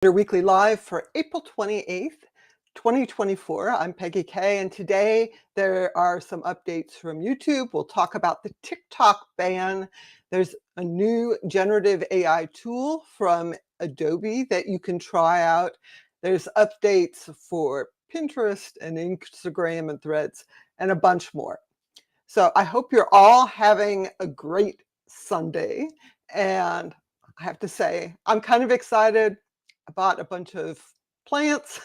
Your weekly live for April 28th, 2024. I'm Peggy Kay, and today there are some updates from YouTube. We'll talk about the TikTok ban. There's a new generative AI tool from Adobe that you can try out. There's updates for Pinterest and Instagram and Threads and a bunch more. So I hope you're all having a great Sunday. And I have to say, I'm kind of excited. I bought a bunch of plants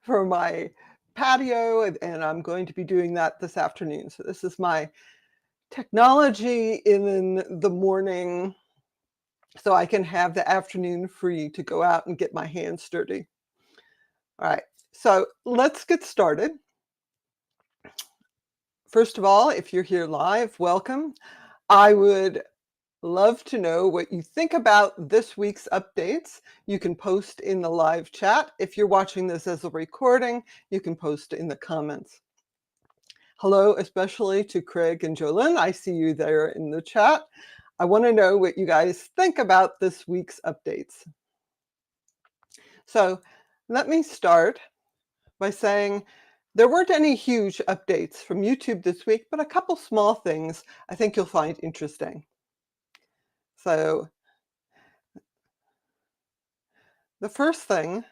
for my patio, and I'm going to be doing that this afternoon. So this is my technology in the morning, so I can have the afternoon free to go out and get my hands dirty. All right, so let's get started. First of all, if you're here live, welcome. I would love to know what you think about this week's updates. You can post in the live chat. If you're watching this as a recording, you can post in the comments. Hello, especially to Craig and Jolyn. I see you there in the chat. I want to know what you guys think about this week's updates. So let me start by saying there weren't any huge updates from YouTube this week, but a couple small things I think you'll find interesting. So the first thing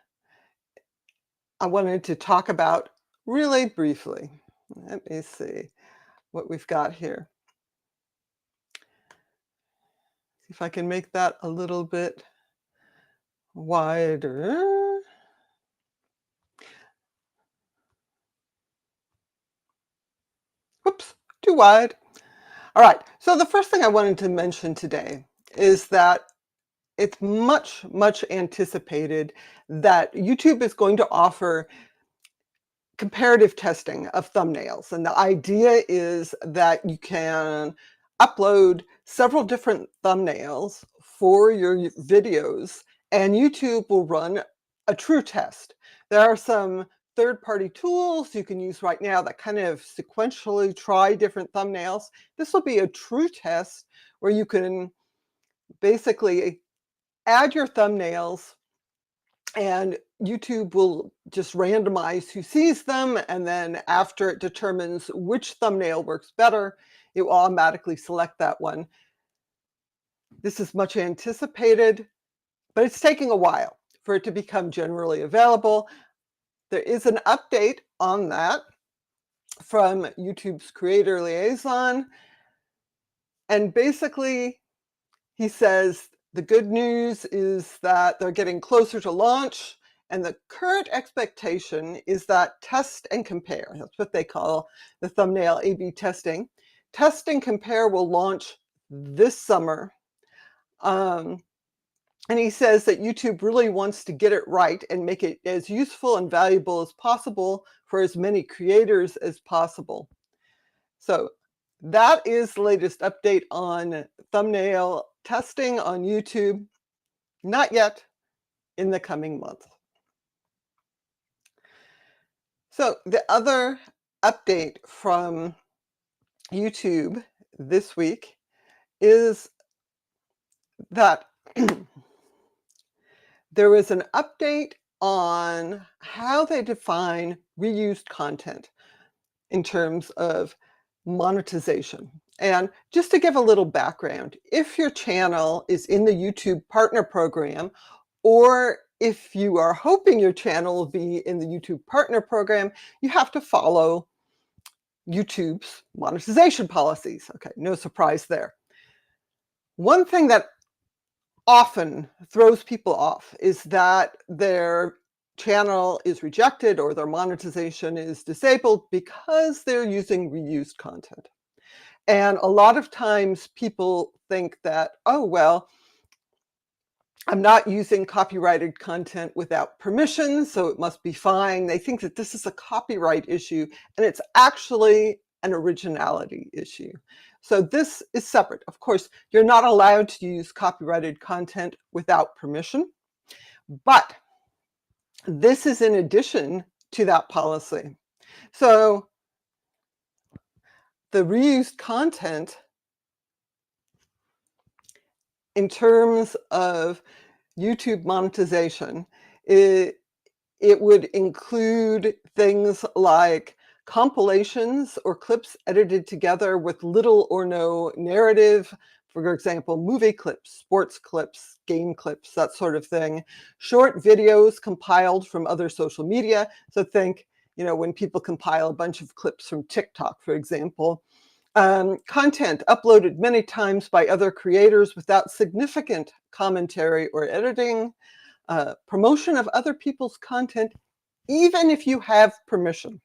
I wanted to talk about really briefly. Let me see what we've got here. See if I can make that a little bit wider. Whoops, too wide. All right, so the first thing I wanted to mention today is that it's much anticipated that YouTube is going to offer comparative testing of thumbnails. And the idea is that you can upload several different thumbnails for your videos, and YouTube will run a true test. There are some third-party tools you can use right now that kind of sequentially try different thumbnails. This will be a true test where you can basically add your thumbnails, and YouTube will just randomize who sees them, and then after it determines which thumbnail works better, it will automatically select that one. This is much anticipated, but it's taking a while for it to become generally available. There is an update on that from YouTube's creator liaison, and basically he says the good news is that they're getting closer to launch, and the current expectation is that test and compare, that's what they call the thumbnail A/B testing. Test and compare will launch this summer. And he says that YouTube really wants to get it right and make it as useful and valuable as possible for as many creators as possible. So that is the latest update on thumbnail testing on YouTube. Not yet, in the coming month. So the other update from YouTube this week is that there was an update on how they define reused content in terms of monetization. And just to give a little background, if your channel is in the YouTube Partner Program, or if you are hoping your channel will be in the YouTube Partner Program, you have to follow YouTube's monetization policies. Okay, no surprise there. One thing that often throws people off is that their channel is rejected or their monetization is disabled because they're using reused content. And a lot of times people think that, oh, well, I'm not using copyrighted content without permission, so it must be fine. They think that this is a copyright issue, and it's actually an originality issue. So this is separate. Of course, you're not allowed to use copyrighted content without permission, but this is in addition to that policy. So the reused content, in terms of YouTube monetization, It, it would include things like compilations or clips edited together with little or no narrative. For example, movie clips, sports clips, game clips, that sort of thing. Short videos compiled from other social media. So think, when people compile a bunch of clips from TikTok, for example. Content uploaded many times by other creators without significant commentary or editing. Promotion of other people's content, even if you have permission.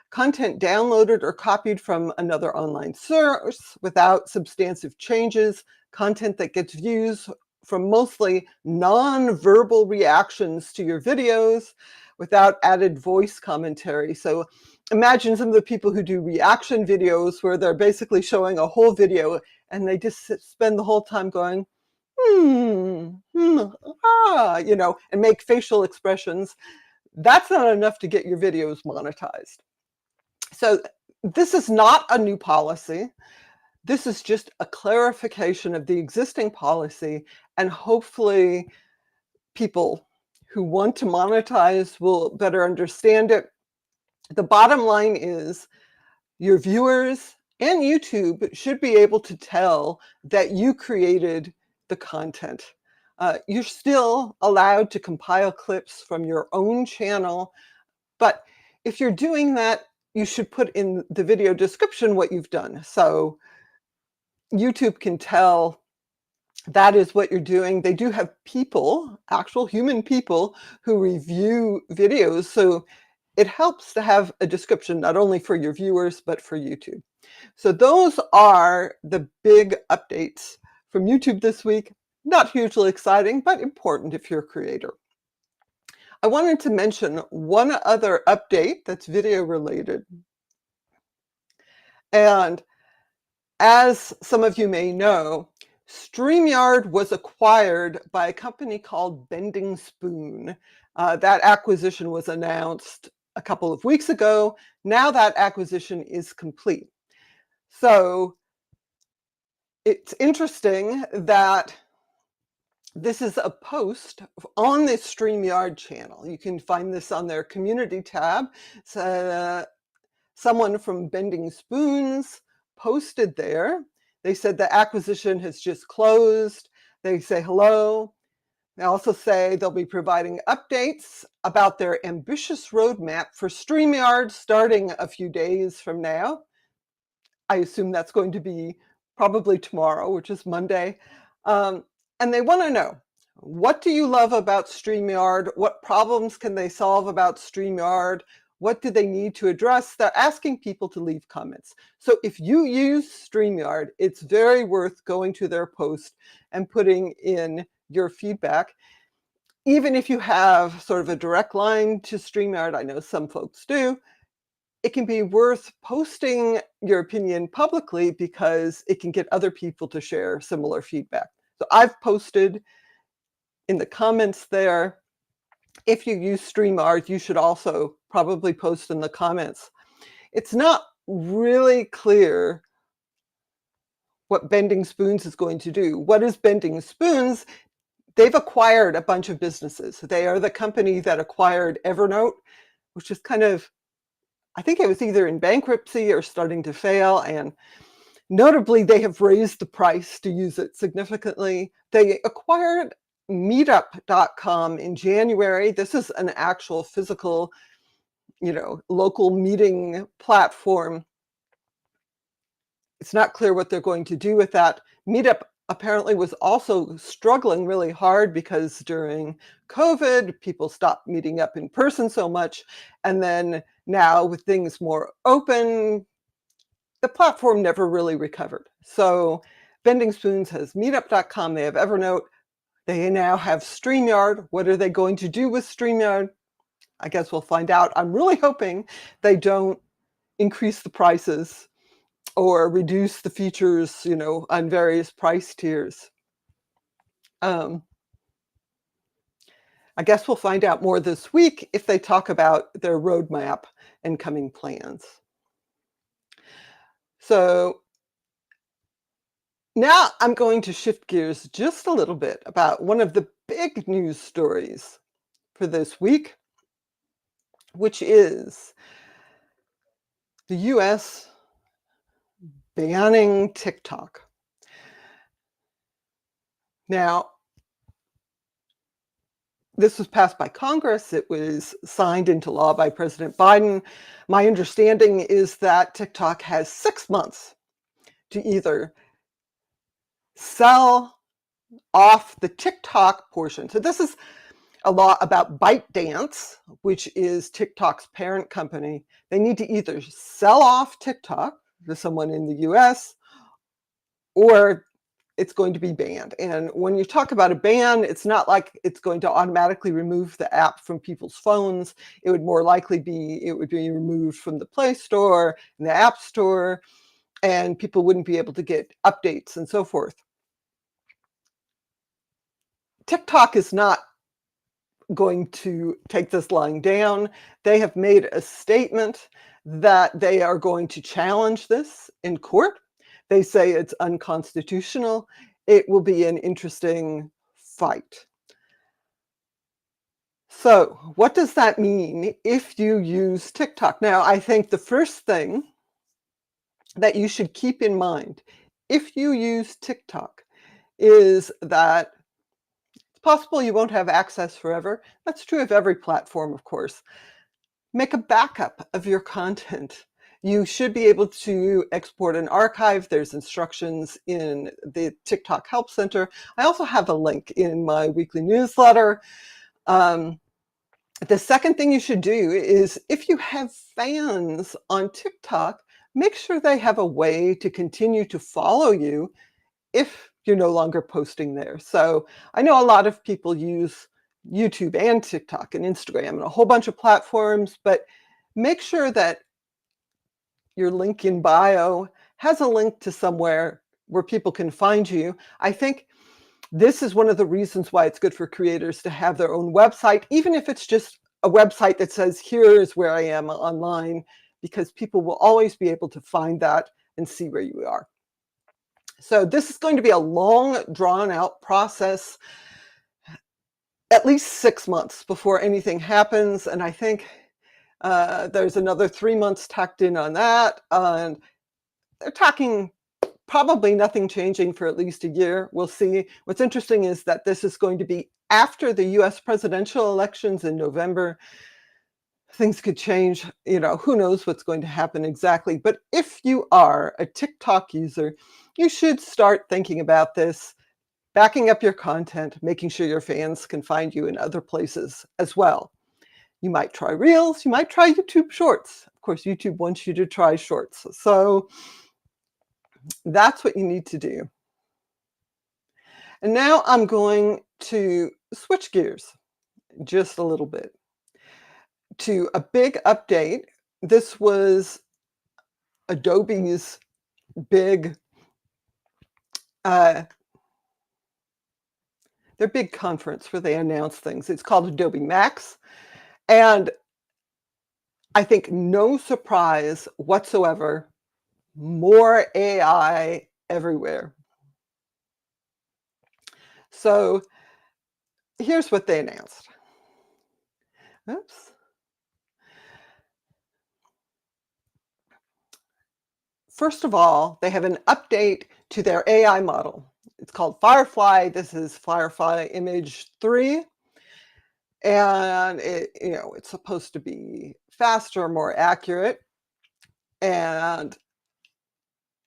Content downloaded or copied from another online source without substantive changes. Content that gets views from mostly non-verbal reactions to your videos without added voice commentary. So imagine some of the people who do reaction videos where they're basically showing a whole video and they just spend the whole time going, and make facial expressions. That's not enough to get your videos monetized. So this is not a new policy. This is just a clarification of the existing policy, and hopefully people who want to monetize will better understand it. The bottom line is your viewers and YouTube should be able to tell that you created the content. You're still allowed to compile clips from your own channel, but if you're doing that, you should put in the video description what you've done. So YouTube can tell that is what you're doing. They do have people, actual human people, who review videos. So it helps to have a description, not only for your viewers, but for YouTube. So those are the big updates from YouTube this week. Not hugely exciting, but important if you're a creator. I wanted to mention one other update that's video related. And as some of you may know, StreamYard was acquired by a company called Bending Spoon. That acquisition was announced a couple of weeks ago. Now that acquisition is complete. So it's interesting that this is a post on the StreamYard channel. You can find this on their community tab. Someone from Bending Spoons posted there. They said the acquisition has just closed. They say hello. They also say they'll be providing updates about their ambitious roadmap for StreamYard starting a few days from now. I assume that's going to be probably tomorrow, which is Monday. And they want to know, what do you love about StreamYard? What problems can they solve about StreamYard? What do they need to address? They're asking people to leave comments. So if you use StreamYard, it's very worth going to their post and putting in your feedback. Even if you have sort of a direct line to StreamYard, I know some folks do, it can be worth posting your opinion publicly because it can get other people to share similar feedback. So I've posted in the comments there. If you use StreamYard, you should also probably post in the comments. It's not really clear what Bending Spoons is going to do. What is Bending Spoons? They've acquired a bunch of businesses. They are the company that acquired Evernote, which is kind of, I think it was either in bankruptcy or starting to fail. And notably, they have raised the price to use it significantly. They acquired meetup.com in January. This is an actual physical, local meeting platform. It's not clear what they're going to do with that. Meetup apparently was also struggling really hard because during COVID, people stopped meeting up in person so much. And then now with things more open, the platform never really recovered. So Bending Spoons has meetup.com, they have Evernote, they now have StreamYard. What are they going to do with StreamYard? I guess we'll find out. I'm really hoping they don't increase the prices or reduce the features, on various price tiers. I guess we'll find out more this week if they talk about their roadmap and coming plans. So now I'm going to shift gears just a little bit about one of the big news stories for this week, which is the US banning TikTok. Now, this was passed by Congress. It was signed into law by President Biden. My understanding is that TikTok has 6 months to either sell off the TikTok portion. So this is a law about ByteDance, which is TikTok's parent company. They need to either sell off TikTok to someone in the US or it's going to be banned. And when you talk about a ban, it's not like it's going to automatically remove the app from people's phones. It would more likely be, it would be removed from the Play Store and the App Store, and people wouldn't be able to get updates and so forth. TikTok is not going to take this lying down. They have made a statement that they are going to challenge this in court. They say it's unconstitutional. It will be an interesting fight. So, what does that mean if you use TikTok? Now, I think the first thing that you should keep in mind if you use TikTok is that it's possible you won't have access forever. That's true of every platform, of course. Make a backup of your content. You should be able to export an archive. There's instructions in the TikTok Help Center. I also have a link in my weekly newsletter. The second thing you should do is if you have fans on TikTok, make sure they have a way to continue to follow you if you're no longer posting there. So I know a lot of people use YouTube and TikTok and Instagram and a whole bunch of platforms, but make sure that your link in bio has a link to somewhere where people can find you. I think this is one of the reasons why it's good for creators to have their own website, even if it's just a website that says, here's where I am online, because people will always be able to find that and see where you are. So this is going to be a long, drawn-out process, at least 6 months before anything happens. And I think there's another 3 months tacked in on that. And they're talking probably nothing changing for at least a year. We'll see. What's interesting is that this is going to be after the US presidential elections in November. Things could change, who knows what's going to happen exactly. But if you are a TikTok user, you should start thinking about this, backing up your content, making sure your fans can find you in other places as well. You might try Reels, you might try YouTube Shorts. Of course, YouTube wants you to try Shorts. So that's what you need to do. And now I'm going to switch gears just a little bit to a big update. This was Adobe's big, their big conference where they announce things. It's called Adobe Max. And I think no surprise whatsoever, more AI everywhere. So here's what they announced. Oops. First of all, they have an update to their AI model. It's called Firefly. This is Firefly Image 3. And it's supposed to be faster, more accurate. And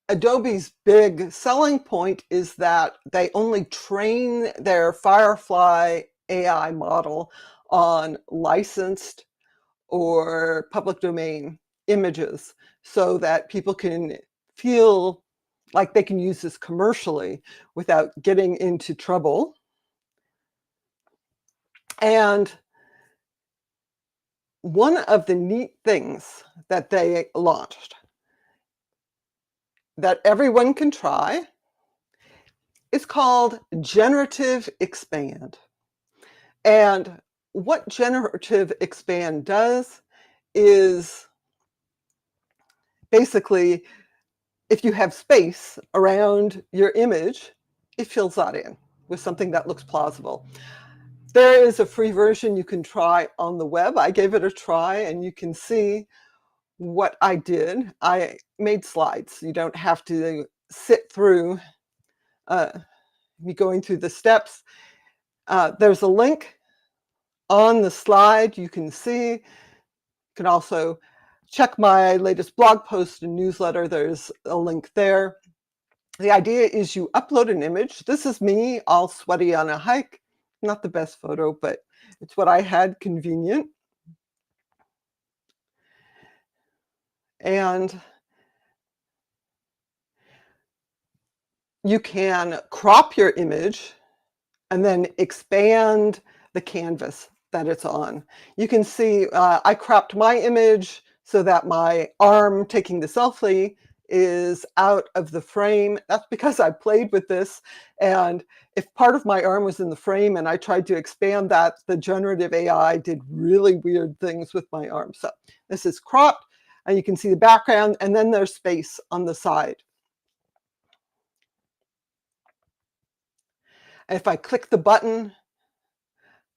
Adobe's big selling point is that they only train their Firefly AI model on licensed or public domain images so that people can feel like they can use this commercially without getting into trouble. And one of the neat things that they launched that everyone can try is called Generative Expand. And what Generative Expand does is basically, if you have space around your image, it fills that in with something that looks plausible. There is a free version you can try on the web. I gave it a try, and you can see what I did. I made slides. You don't have to sit through me going through the steps. There's a link on the slide. You can see. You can also check my latest blog post and newsletter. There's a link there. The idea is you upload an image. This is me all sweaty on a hike. Not the best photo, but it's what I had convenient. And you can crop your image and then expand the canvas that it's on. You can see I cropped my image so that my arm taking the selfie is out of the frame. That's because I played with this, and if part of my arm was in the frame and I tried to expand that, the generative AI did really weird things with my arm. So this is cropped, and you can see the background, and then there's space on the side. If I click the button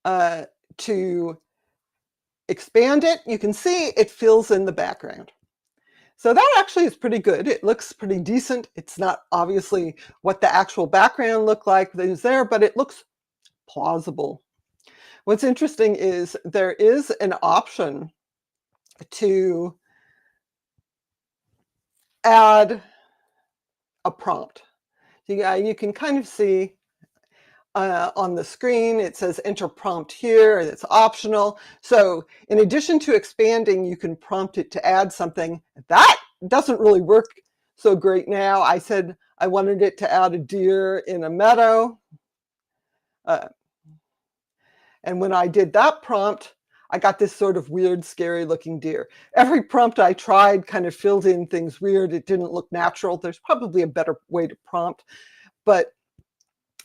to expand it, you can see it fills in the background. So that actually is pretty good. It looks pretty decent. It's not obviously what the actual background looked like that is there, but it looks plausible. What's interesting is there is an option to add a prompt. You can kind of see on the screen, it says enter prompt here, and it's optional. So in addition to expanding, you can prompt it to add something. That doesn't really work so great now. I said I wanted it to add a deer in a meadow. And when I did that prompt, I got this sort of weird, scary looking deer. Every prompt I tried kind of filled in things weird. It didn't look natural. There's probably a better way to prompt, but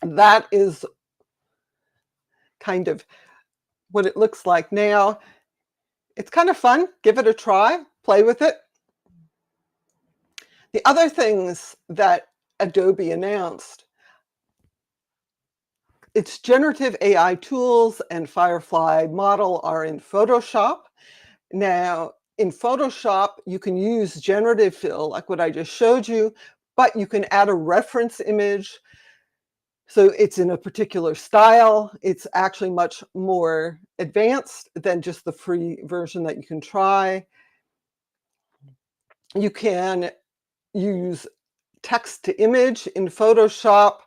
that is kind of what it looks like now. It's kind of fun. Give it a try. Play with it. The other things that Adobe announced, its generative AI tools and Firefly model are in Photoshop. Now, in Photoshop, you can use generative fill, like what I just showed you, but you can add a reference image. So it's in a particular style. It's actually much more advanced than just the free version that you can try. You can use text to image in Photoshop.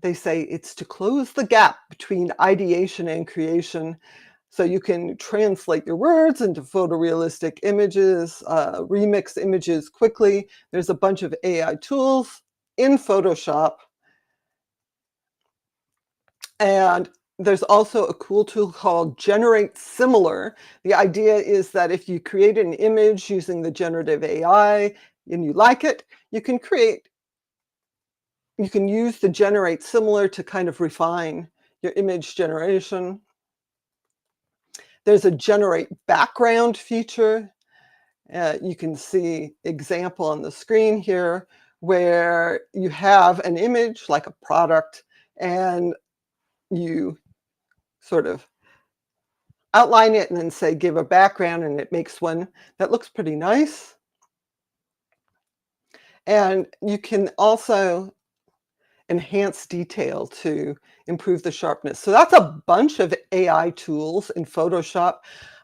They say it's to close the gap between ideation and creation. So you can translate your words into photorealistic images, remix images quickly. There's a bunch of AI tools in Photoshop. And there's also a cool tool called Generate Similar. The idea is that if you create an image using the generative AI and you like it, you can use the Generate Similar to kind of refine your image generation. There's a Generate Background feature. You can see example on the screen here where you have an image like a product, and you sort of outline it and then say give a background, and it makes one that looks pretty nice. And you can also enhance detail to improve the sharpness. So that's a bunch of AI tools in Photoshop.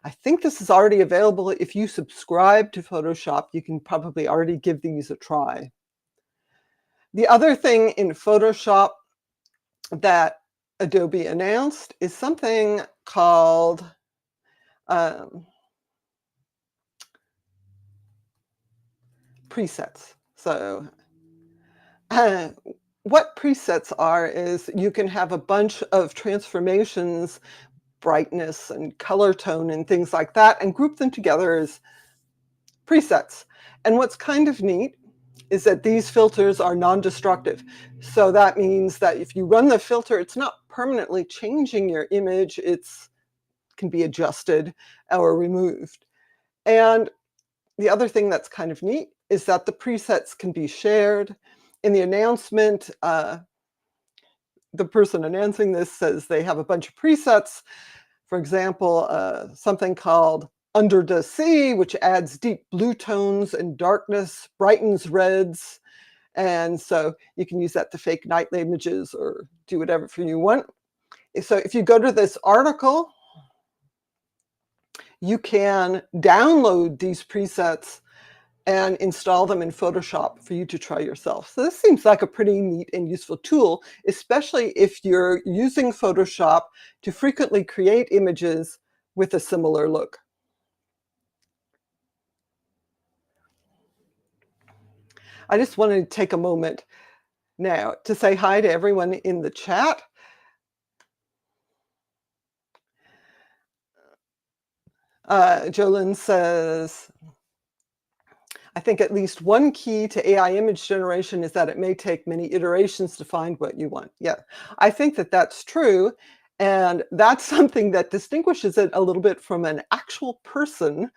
I think this is already available. If you subscribe to Photoshop, you can probably already give these a try. The other thing in Photoshop that Adobe announced is something called presets. So what presets are is you can have a bunch of transformations, brightness and color tone and things like that, and group them together as presets. And what's kind of neat is that these filters are non-destructive. So that means that if you run the filter, it's not permanently changing your image. It can be adjusted or removed. And the other thing that's kind of neat is that the presets can be shared. In the announcement, the person announcing this says they have a bunch of presets. For example, something called Under the Sea, which adds deep blue tones and darkness, brightens reds. And so you can use that to fake night images or do whatever you want. So if you go to this article, you can download these presets and install them in Photoshop for you to try yourself. So this seems like a pretty neat and useful tool, especially if you're using Photoshop to frequently create images with a similar look. I just wanted to take a moment now to say hi to everyone in the chat. Jolyn says, I think at least one key to AI image generation is that it may take many iterations to find what you want. Yeah, I think that that's true. And that's something that distinguishes it a little bit from an actual person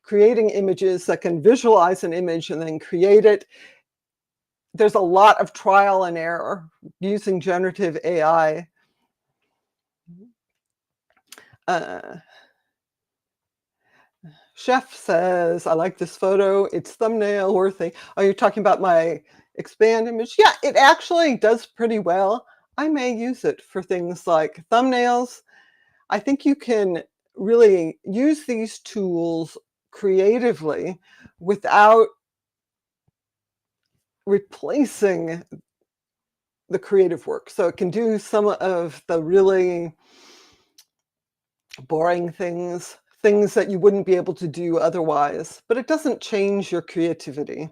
creating images that can visualize an image and then create it. There's a lot of trial and error using generative AI. Chef says, I like this photo. It's thumbnail worthy. Oh, you're talking about my expand image? Yeah, it actually does pretty well. I may use it for things like thumbnails. I think you can really use these tools creatively without replacing the creative work. So it can do some of the really boring things that you wouldn't be able to do otherwise, but it doesn't change your creativity.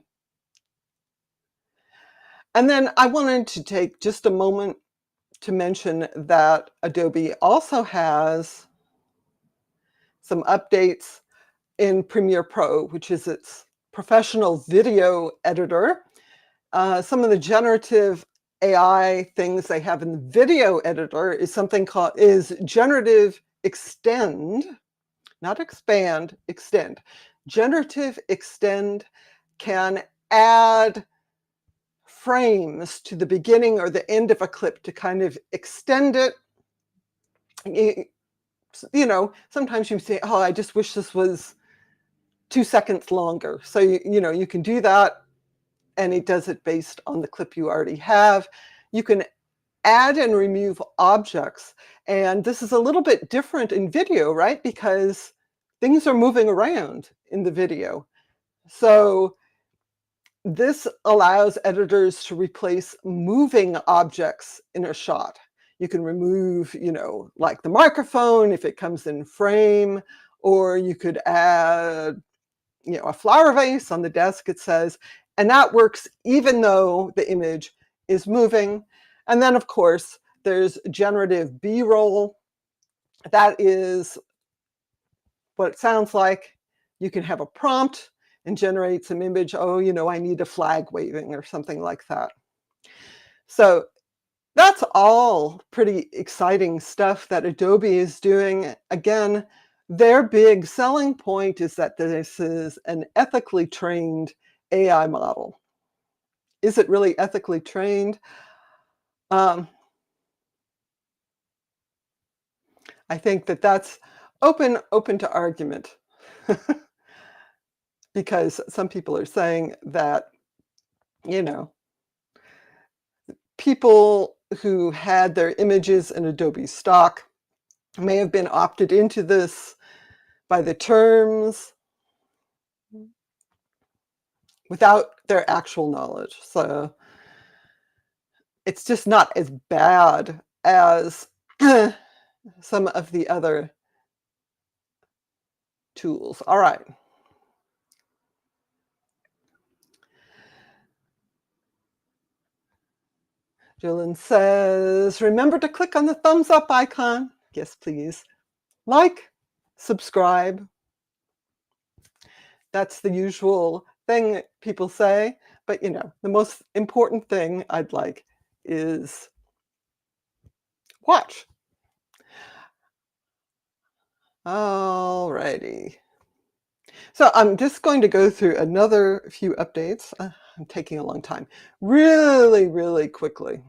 And then I wanted to take just a moment to mention that Adobe also has some updates in Premiere Pro, which is its professional video editor. Some of the generative AI things they have in the video editor is something called Generative Extend, not Expand, Extend. Generative Extend can add frames to the beginning or the end of a clip to kind of extend it. You know, sometimes you say, oh, I just wish this was 2 seconds longer. So, you can do that, and it does it based on the clip you already have. You can add and remove objects. And this is a little bit different in video, right? Because things are moving around in the video. So this allows editors to replace moving objects in a shot. You can remove, like the microphone if it comes in frame, or you could add, a flower vase on the desk, it says, and that works even though the image is moving. And then, of course, there's generative B-roll. That is what it sounds like. You can have a prompt and generate some image. Oh, I need a flag waving or something like that. So that's all pretty exciting stuff that Adobe is doing. Again, their big selling point is that this is an ethically trained AI model. Is it really ethically trained? I think that that's open to argument. Because some people are saying that, people who had their images in Adobe stock may have been opted into this by the terms without their actual knowledge. So it's just not as bad as some of the other tools. All right. Jillian says, remember to click on the thumbs up icon. Yes, please. Like, subscribe. That's the usual thing that people say. But, the most important thing I'd like is watch. All righty. So I'm just going to go through another few updates. I'm taking a long time. Really, really quickly.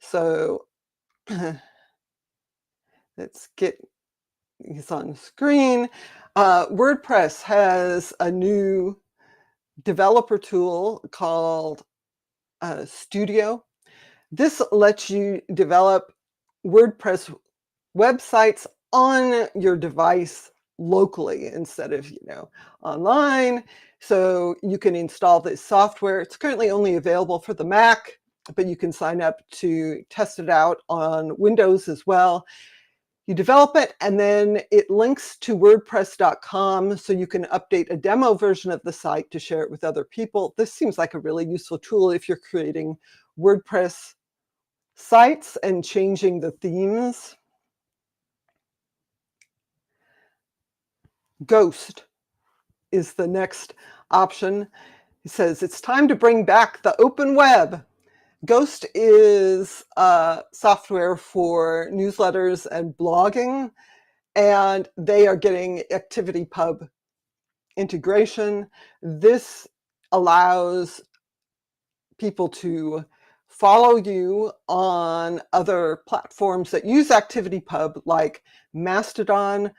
So let's get these on screen. WordPress has a new developer tool called Studio. This lets you develop WordPress websites on your device locally instead of, online. So you can install this software. It's currently only available for the Mac, but you can sign up to test it out on Windows as well. You develop it, and then it links to WordPress.com, so you can update a demo version of the site to share it with other people. This seems like a really useful tool if you're creating WordPress sites and changing the themes. Ghost is the next option. It says it's time to bring back the open web. Ghost is software for newsletters and blogging, and they are getting ActivityPub integration. This allows people to follow you on other platforms that use ActivityPub, like Mastodon,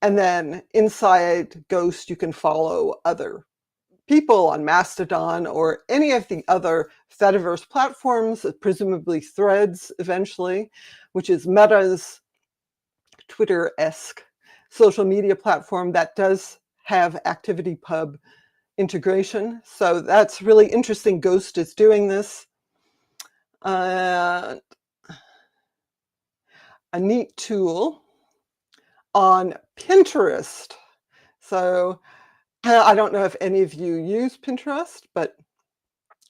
and then inside Ghost, you can follow other people on Mastodon or any of the other Fediverse platforms, presumably Threads eventually, which is Meta's Twitter-esque social media platform that does have ActivityPub integration. So that's really interesting. Ghost is doing this. A neat tool on Pinterest. So I don't know if any of you use Pinterest, but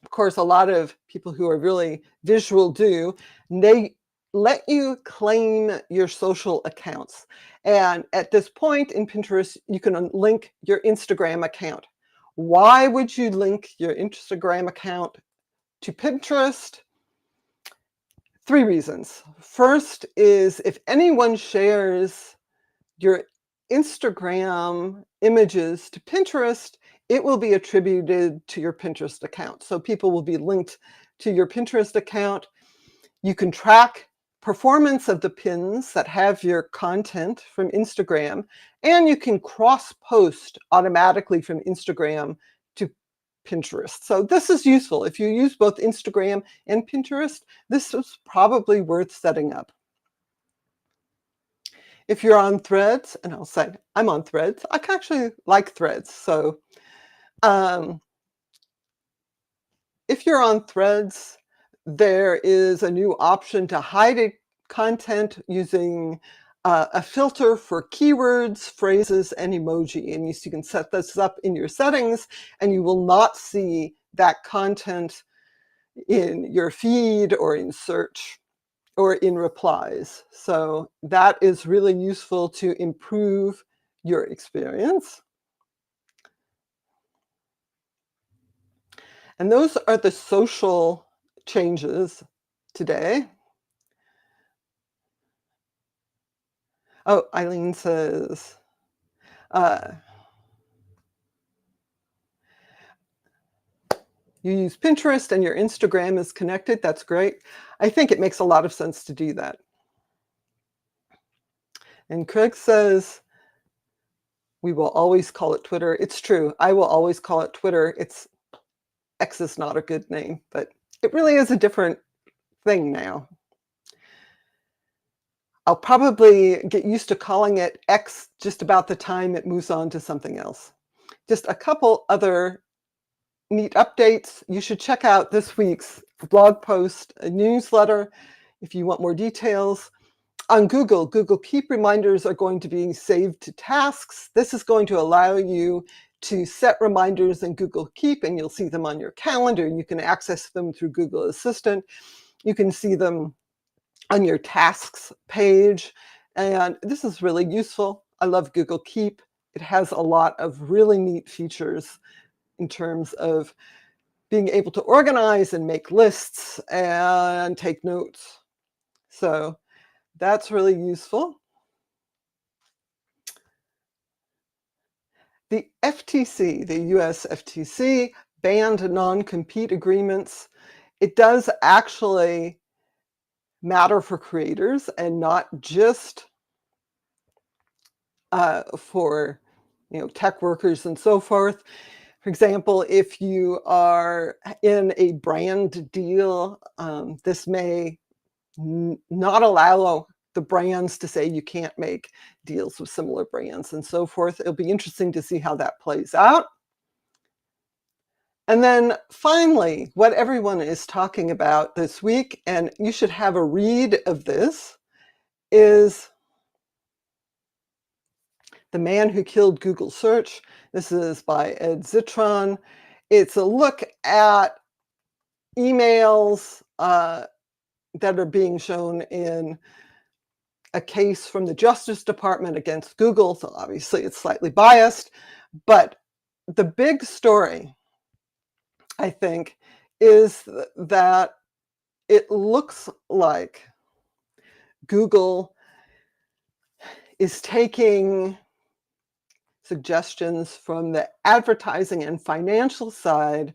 of course, a lot of people who are really visual do. They let you claim your social accounts. And at this point in Pinterest, you can link your Instagram account. Why would you link your Instagram account to Pinterest? 3 reasons. First is if anyone shares your Instagram images to Pinterest, it will be attributed to your Pinterest account. So people will be linked to your Pinterest account. You can track performance of the pins that have your content from Instagram, and you can cross-post automatically from Instagram to Pinterest. So this is useful. If you use both Instagram and Pinterest, this is probably worth setting up. If you're on Threads, and I'll say I'm on Threads, I actually like Threads. So if you're on Threads, there is a new option to hide content using a filter for keywords, phrases, and emoji. And you can set this up in your settings, and you will not see that content in your feed or in search or in replies. So that is really useful to improve your experience. And those are the social changes today. Oh, Eileen says, you use Pinterest and your Instagram is connected. That's great. I think it makes a lot of sense to do that. And Craig says, we will always call it Twitter. It's true. I will always call it Twitter. X is not a good name, but it really is a different thing now. I'll probably get used to calling it X just about the time it moves on to something else. Just a couple other neat updates. You should check out this week's blog post, a newsletter, if you want more details. On Google Keep reminders are going to be saved to tasks. This is going to allow you to set reminders in Google Keep, and you'll see them on your calendar. You can access them through Google Assistant. You can see them on your tasks page, and this is really useful. I love Google Keep. It has a lot of really neat features in terms of being able to organize and make lists and take notes. So that's really useful. The FTC, the US FTC, banned non-compete agreements. It does actually matter for creators and not just for tech workers and so forth. For example, if you are in a brand deal, this may not allow the brands to say you can't make deals with similar brands and so forth. It'll be interesting to see how that plays out. And then finally, what everyone is talking about this week, and you should have a read of this, is The Man Who Killed Google Search. This is by Ed Zitron. It's a look at emails that are being shown in a case from the Justice Department against Google. So obviously it's slightly biased, but the big story, I think, is that it looks like Google is taking suggestions from the advertising and financial side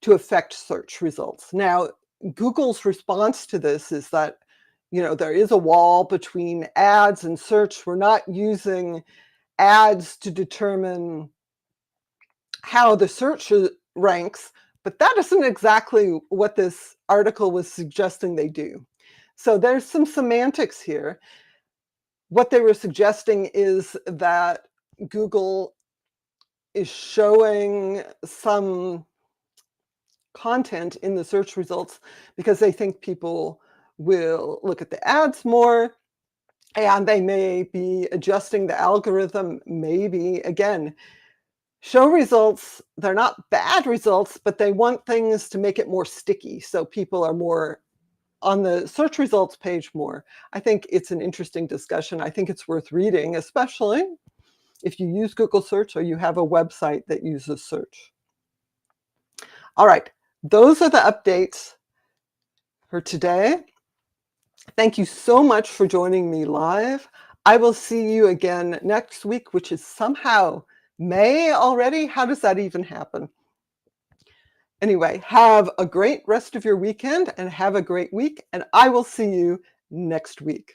to affect search results. Now, Google's response to this is that, there is a wall between ads and search. We're not using ads to determine how the search ranks, but that isn't exactly what this article was suggesting they do. So there's some semantics here. What they were suggesting is that Google is showing some content in the search results because they think people will look at the ads more, and they may be adjusting the algorithm. Maybe, again, show results, they're not bad results, but they want things to make it more sticky, so people are more on the search results page more. I think it's an interesting discussion. I think it's worth reading, especially if you use Google Search or you have a website that uses search. All right, those are the updates for today. Thank you so much for joining me live. I will see you again next week, which is somehow May already. How does that even happen? Anyway, have a great rest of your weekend and have a great week, and I will see you next week.